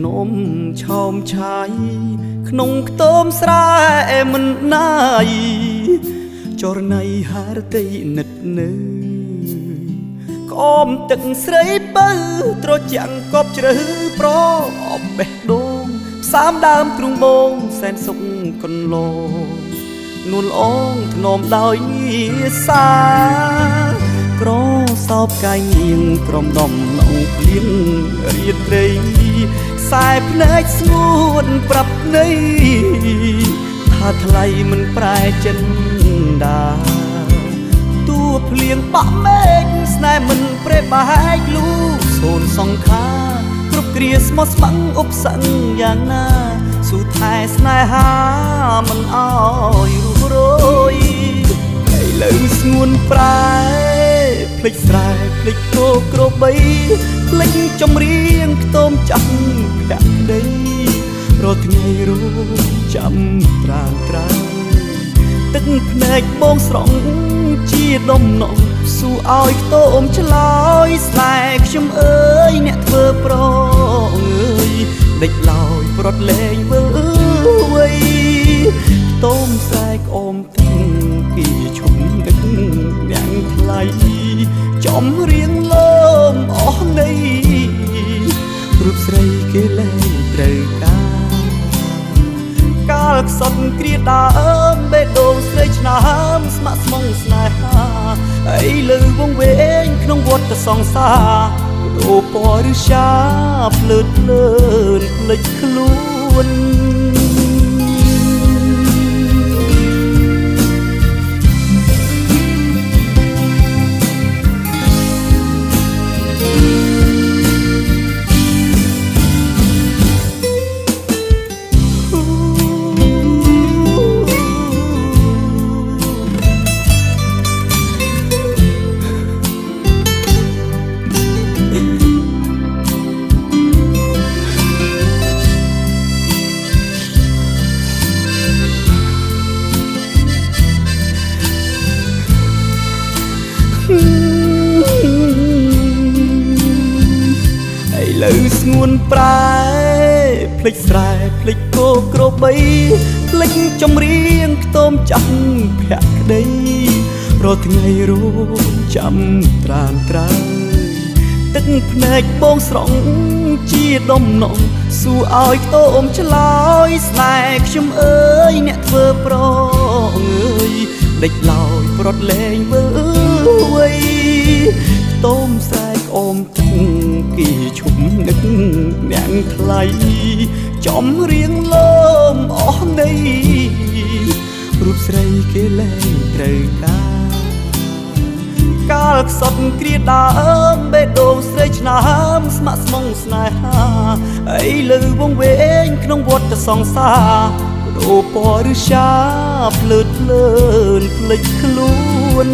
นมឆោមឆាយក្នុងខ្ទមស្រែមិនណាយចរណៃហារតីនិតនៅក្អមទឹកស្រីបើត្រចាំងកប់ជ្រៅប្រអបបេះដូងផ្សាមដើមទ្រូងបងសែនសុខកន្លងនួនអងធ្នមដោយងារសាក្រសោបកាយញៀងក្រំដំណងភ្លៀងរៀតត្រីខ្សែភ្នែកស្ងួនប្រាប់ន័យថាថ្លៃមិនប្រែចិនដាតួភ្លៀងបាក់មេឃស្នេហ៍មិនប្រេបែកលូសូនសង្ខាគ្រប់គ្រាស្មោះស្ម័គ្រឧបសង្ឃយ៉ាងណាស៊ូថែស្នេហាមិនអោយរុះរយឥឡូវស្ងួនប្រែភ្លេចស្រែភ្លេចគោក្របីភ្លេចចម្រៀងខ្ទមចាស់ភក្តីរាល់ថ្ងៃរងចាំត្រានត្រើយទឹកភ្នែកបងស្រង់ជាដុំណងស៊ូឲ្យខ្ទមឆ្លើយស្នេហ៍ខ្ញុំអើយអ្នកធ្វើប្រងអើយដេចឡើយប្រត់លែងវើវៃខ្ទមស្រែក្អមទាំងគីឈុំទឹកយ៉ាងថ្លៃចំរៀងលើមអស់នៃរូបស្រីគេលែងត្រូវកាលខ្សត់គ្រាដើមបេះដូងស្រីឆ្នើមស្ម័គ្រស្មងស្នេហាឥឡូវវងវែងក្នុងវត្តសង្សារអូពណ៌ឬសាភ្លើតភ្លើនភ្លេចខ្លួនឥឡូវស្ងួនប្រែភ្លេចស្រែភ្លេចគោក្របីភ្លេចចម្រៀងខ្ទមចាស់ភក្តីរាល់ថ្ងៃរងចាំត្រានត្រើយទឹកភ្នែកបងស្រង់ជាដុំណងស៊ូឲ្យខ្ទមឆ្លើយស្នេហ៍ខ្ញុំអើយអ្នកធ្វើប្រងអើយដេចឡើយប្រត់លែងវើវៃខ្ទមស្រែក្អមទាំងគីឈុំនឹកអ្នកថ្លៃចំរៀងលើមអស់នៃរូបស្រីគេលែងត្រូវកាលខ្សត់គ្រាដើមបេះដូងស្រីឆ្នើមស្ម័គ្រស្មងស្នេហាឥឡូវវងវែងក្នុងវត្តសង្សារអូពណ៌ឬសាភ្លើតភ្លើនភ្លេចខ្លួន